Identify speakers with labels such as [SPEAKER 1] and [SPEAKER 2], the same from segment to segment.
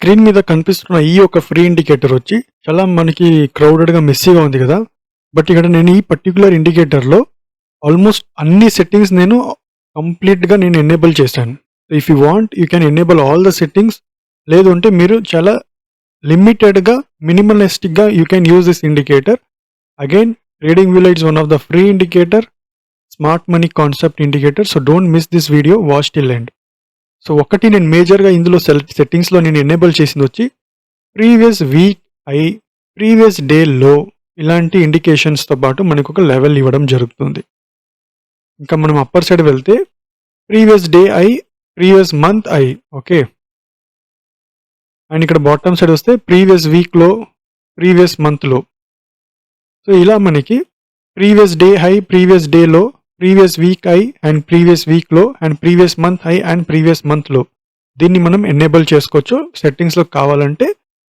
[SPEAKER 1] Screen మీద కనిపిస్తున్న ఈ యొక్క ఫ్రీ ఇండికేటర్ వచ్చి చాలా మనకి క్రౌడెడ్గా మెస్సీగా ఉంది కదా. బట్ ఇక్కడ నేను ఈ పర్టికులర్ ఇండికేటర్లో ఆల్మోస్ట్ అన్ని సెట్టింగ్స్ నేను కంప్లీట్గా నేను ఎనేబుల్ చేశాను. If you want you can enable all the settings. లేదు అంటే మీరు చాలా లిమిటెడ్గా మినిమలిస్టిక్గా you can use this indicator. Again reading view lights one of the free indicator, smart money concept indicator. So don't miss this video, watch till end. So ఒకటి నేను మేజర్గా ఇందులో సెట్టింగ్స్లో నేను ఎనేబుల్ చేసింది వచ్చి previous week high, previous day లో, ఇలాంటి ఇండికేషన్స్తో పాటు మనకు ఒక లెవెల్ ఇవ్వడం జరుగుతుంది. ఇంకా మనం అప్పర్ సైడ్ వెళ్తే previous day high, previous month high. Okay, and ఇక్కడ బాటమ్ సైడ్ వస్తే previous week low, previous month low. So ఇలా మనకి previous day high, previous day low, previous week high and previous week low, and previous month high and previous month low దీన్ని మనం enable చేసుకోవచ్చు సెట్టింగ్స్లో కావాలంటే.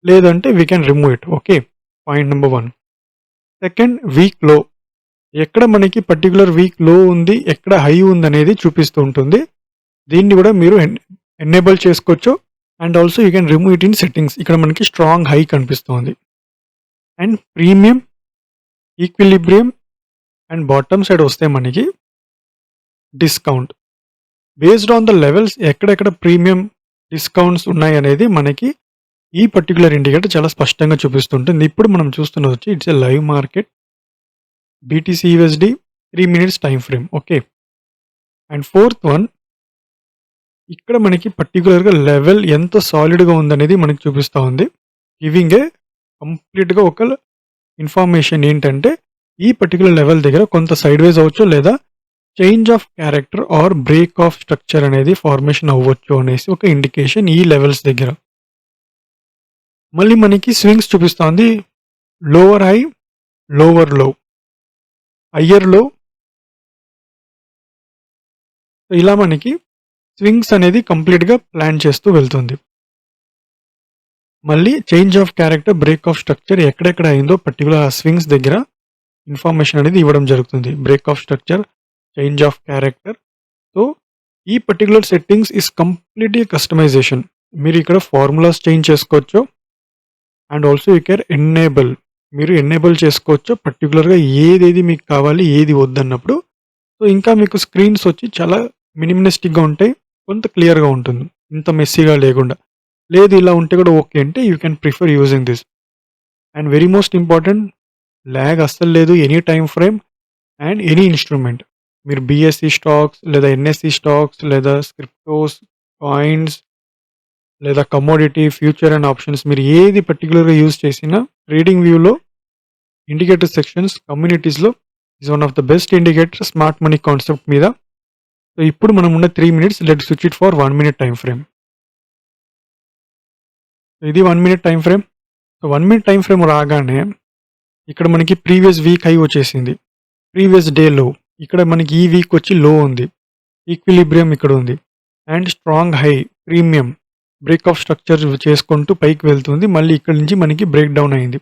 [SPEAKER 1] లేదంటే we can remove it. Okay, point number 1. Second, week low. ఎక్కడ మనకి పర్టికులర్ వీక్ లో ఉంది, ఎక్కడ హై ఉంది అనేది చూపిస్తూ ఉంటుంది. దీన్ని కూడా మీరు ఎనేబుల్ చేసుకోవచ్చు. And also you can remove it in settings. ఇక్కడ మనకి స్ట్రాంగ్ హై కనిపిస్తుంది. And premium, equilibrium and bottom side వస్తే మనకి discount. Based on the levels ఎక్కడెక్కడ ప్రీమియం డిస్కౌంట్స్ ఉన్నాయి అనేది మనకి ఈ పర్టికులర్ ఇండికేటర్ చాలా స్పష్టంగా చూపిస్తుంటుంది. ఇప్పుడు మనం చూస్తున్నది వచ్చి it's a live market, BTC USD 3 minutes time frame. Okay, and fourth one, ఇక్కడ మనకి పర్టికులర్గా లెవెల్ ఎంత సాలిడ్గా ఉందనేది మనకి చూపిస్తూ ఉంది. గివింగ్ ఏ కంప్లీట్గా ఒక ఇన్ఫర్మేషన్ ఏంటంటే ఈ పర్టికులర్ లెవెల్ దగ్గర కొంత సైడ్ వేస్ అవ్వచ్చు, లేదా change of character or break of structure అనేది ఫార్మేషన్ అవ్వచ్చు అనేసి ఒక ఇండికేషన్ ఈ లెవెల్స్ దగ్గర. మళ్ళీ మనకి స్వింగ్స్ చూపిస్తుంది. లోవర్ హై, లోవర్ లో, హయ్యర్ లో. ఇలా మనకి స్వింగ్స్ అనేది కంప్లీట్గా ప్లాన్ చేస్తూ వెళ్తుంది. మళ్ళీ change of character, break of structure ఎక్కడెక్కడ అయిందో పర్టికులర్ స్వింగ్స్ దగ్గర ఇన్ఫర్మేషన్ అనేది ఇవ్వడం జరుగుతుంది. Break of structure, change of character. So ఈ particular settings is completely customization. మీరు ఇక్కడ ఫార్ములాస్ చేంజ్ చేసుకోవచ్చు. And also you can enable, మీరు ఎనేబుల్ చేసుకోవచ్చు పర్టికులర్గా ఏదేది మీకు కావాలి, ఏది వద్దన్నప్పుడు. సో ఇంకా మీకు స్క్రీన్స్ వచ్చి చాలా మినిమలిస్టిక్గా ఉంటాయి, కొంత క్లియర్గా ఉంటుంది, ఇంత మెస్సీగా లేకుండా. లేదు ఇలా ఉంటే కూడా ఓకే అంటే you can prefer using this. And very most important, lag అస్సలు లేదు any time frame and any instrument. మీరు BSE స్టాక్స్, లేదా NSE స్టాక్స్, లేదా క్రిప్టోస్, కాయిన్స్, లేదా కమోడిటీ, ఫ్యూచర్ అండ్ ఆప్షన్స్, మీరు ఏది పర్టికులర్గా యూజ్ చేసినా ట్రేడింగ్ వ్యూలో ఇండికేటర్ సెక్షన్స్ కమ్యూనిటీస్లో is one of the best indicator smart money concept మీద. సో ఇప్పుడు మనం ఉన్న 3 minutes, let switch it for 1 minute time frame. ఇది 1 minute time frame. So 1 minute time frame రాగానే ఇక్కడ మనకి ప్రీవియస్ వీక్ హై వచ్చేసింది, ప్రీవియస్ డే లో. ఇక్కడ మనకి ఈ వీక్ వచ్చి లో ఉంది, ఈక్విలిబ్రియం ఇక్కడ ఉంది, and strong high, premium, break of structure చేసుకుంటూ పైకి వెళ్తుంది. మళ్ళీ ఇక్కడ నుంచి మనకి బ్రేక్ డౌన్ అయింది.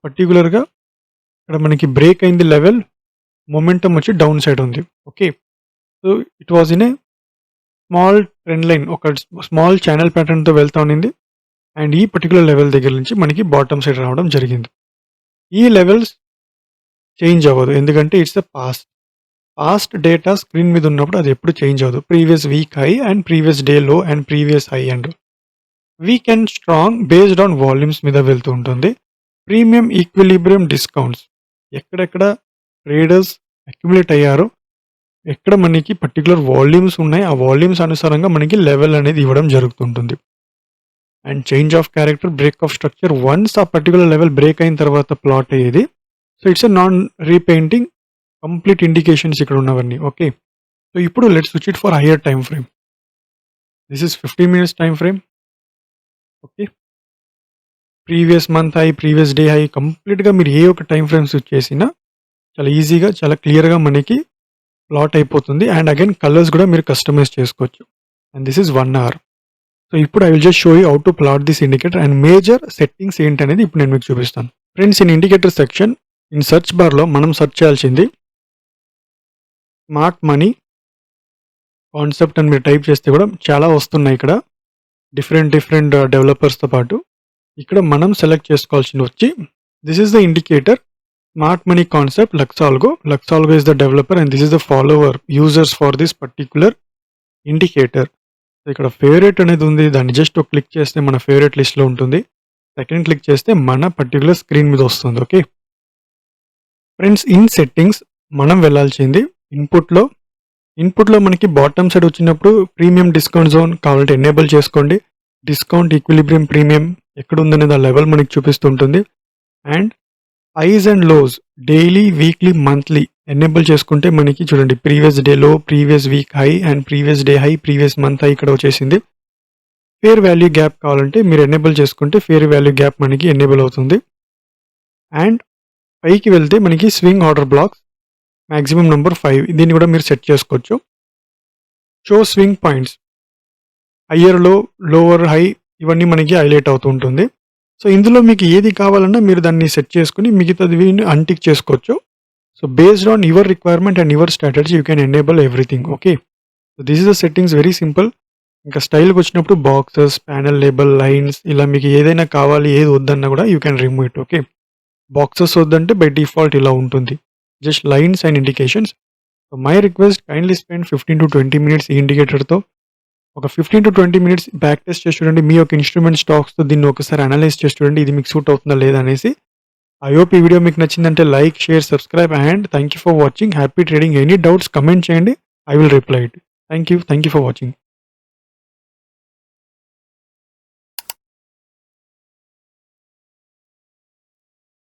[SPEAKER 1] పర్టికులర్గా ఇక్కడ మనకి బ్రేక్ అయింది లెవెల్, మొమెంటం వచ్చి డౌన్ సైడ్ ఉంది. Okay, so it was in a small trend line, ఒక స్మాల్ ఛానల్ ప్యాటర్న్తో వెళ్తా ఉన్నింది. అండ్ ఈ పర్టికులర్ లెవెల్ దగ్గర నుంచి మనకి బాటమ్ సైడ్ రావడం జరిగింది. ఈ లెవెల్స్ చేంజ్ అవ్వదు, ఎందుకంటే it's the past data screen మీద ఉన్నప్పుడు అది ఎప్పుడు చేంజ్ అవ్వదు. Previous week high and previous day low and previous high and week and strong based on volumes మీద వెళ్తూ ఉంటుంది. ప్రీమియం, ఈక్విలిబ్రియం, డిస్కౌంట్స్, ఎక్కడెక్కడ ట్రేడర్స్ అక్యుములేట్ అయ్యారో, ఎక్కడ మనకి పర్టికులర్ వాల్యూమ్స్ ఉన్నాయి, ఆ వాల్యూమ్స్ అనుసారంగా మనకి లెవెల్ అనేది ఇవ్వడం జరుగుతుంటుంది. And change of character, break of structure, once ఆ పర్టికులర్ లెవెల్ బ్రేక్ అయిన తర్వాత ప్లాట్ అయ్యేది. So it's a non repainting, complete indications ఇక్కడ ఉన్నవన్నీ. ఓకే, సో ఇప్పుడు let's switch it for higher time frame. This is 15 minutes time frame. Okay, previous month high, previous day high, కంప్లీట్గా మీరు ఏ ఒక time frame switch చేసినా చాలా ఈజీగా, చాలా క్లియర్గా మనకి ప్లాట్ అయిపోతుంది. అండ్ అగైన్ కలర్స్ కూడా మీరు కస్టమైజ్ చేసుకోవచ్చు. And this is 1 hour. So ఇప్పుడు I will just show you how to plot this indicator and major settings ఏంటనేది ఇప్పుడు నేను మీకు చూపిస్తాను. Friends, in indicator section in search బార్లో మనం సెర్చ్ చేయాల్సింది స్మార్ట్ మనీ కాన్సెప్ట్ అని మీరు టైప్ చేస్తే కూడా చాలా వస్తున్నాయి ఇక్కడ. డిఫరెంట్ డెవలపర్స్తో పాటు ఇక్కడ మనం సెలెక్ట్ చేసుకోవాల్సింది వచ్చి this is the indicator smart money concept LuxAlgo is the developer and this is the follower users for this particular indicator. ఇక్కడ ఫేవరెట్ అనేది ఉంది, దాన్ని జస్ట్ క్లిక్ చేస్తే మన ఫేవరెట్ లిస్ట్లో ఉంటుంది. సెకండ్ క్లిక్ చేస్తే మన పర్టికులర్ స్క్రీన్ మీద వస్తుంది. ఓకే ఫ్రెండ్స్, ఇన్ సెట్టింగ్స్ మనం వెళ్ళాల్సింది ఇన్పుట్లో మనకి బాటమ్ సైడ్ వచ్చినప్పుడు ప్రీమియం డిస్కౌంట్ జోన్ కావాలంటే ఎనేబుల్ చేసుకోండి. డిస్కౌంట్ ఈక్విలిబ్రియం ప్రీమియం ఎక్కడ ఉందనేది ఆ లెవెల్ మనకి చూపిస్తుంటుంది. And highs and lows daily, weekly, monthly enable చేసుకుంటే మనకి చూడండి previous day low, previous week high and previous day high, previous month high ఇక్కడ వచ్చేసింది. ఫేర్ వాల్యూ గ్యాప్ కావాలంటే మీరు ఎనేబుల్ చేసుకుంటే ఫేర్ వాల్యూ గ్యాప్ మనకి ఎనేబుల్ అవుతుంది. అండ్ పైకి వెళ్తే మనకి swing order blocks maximum number 5 దీన్ని కూడా మీరు సెట్ చేసుకోవచ్చు. షో స్వింగ్ పాయింట్స్ హయ్యర్ లో, లోవర్ హై ఇవన్నీ మనకి హైలైట్ అవుతూ ఉంటుంది. సో ఇందులో మీకు ఏది కావాలన్నా మీరు దాన్ని సెట్ చేసుకుని మిగతాది అన్టిక్ చేసుకోవచ్చు. So based on your requirement and your strategy you can enable everything. Okay so this is the settings, very simple. ఇంకా స్టైల్కి వచ్చినప్పుడు బాక్సెస్, ప్యానల్ లేబుల్, లైన్స్ ఇలా మీకు ఏదైనా కావాలి, ఏది వద్దన్నా కూడా you can remove it. Okay boxes వద్దంటే బై డిఫాల్ట్ ఇలా ఉంటుంది, just lines and indications. So my request, kindly spend 15 to 20 minutes ఈ ఇండికేటర్తో ఒక 15 to 20 minutes బ్యాక్ టెస్ట్ చేసి చూడండి. మీ యొక్క ఇన్స్ట్రుమెంట్ స్టాక్స్తో దీన్ని ఒకసారి అనలైజ్ చేసి చూడండి, ఇది మీకు సూట్ అవుతుందా లేదా అనేసి. ఐ హోప్ ఈ వీడియో మీకు నచ్చిందంటే like, share, subscribe and thank you for watching. Happy trading. Any doubts comment చేయండి, I will reply it. Thank you for watching.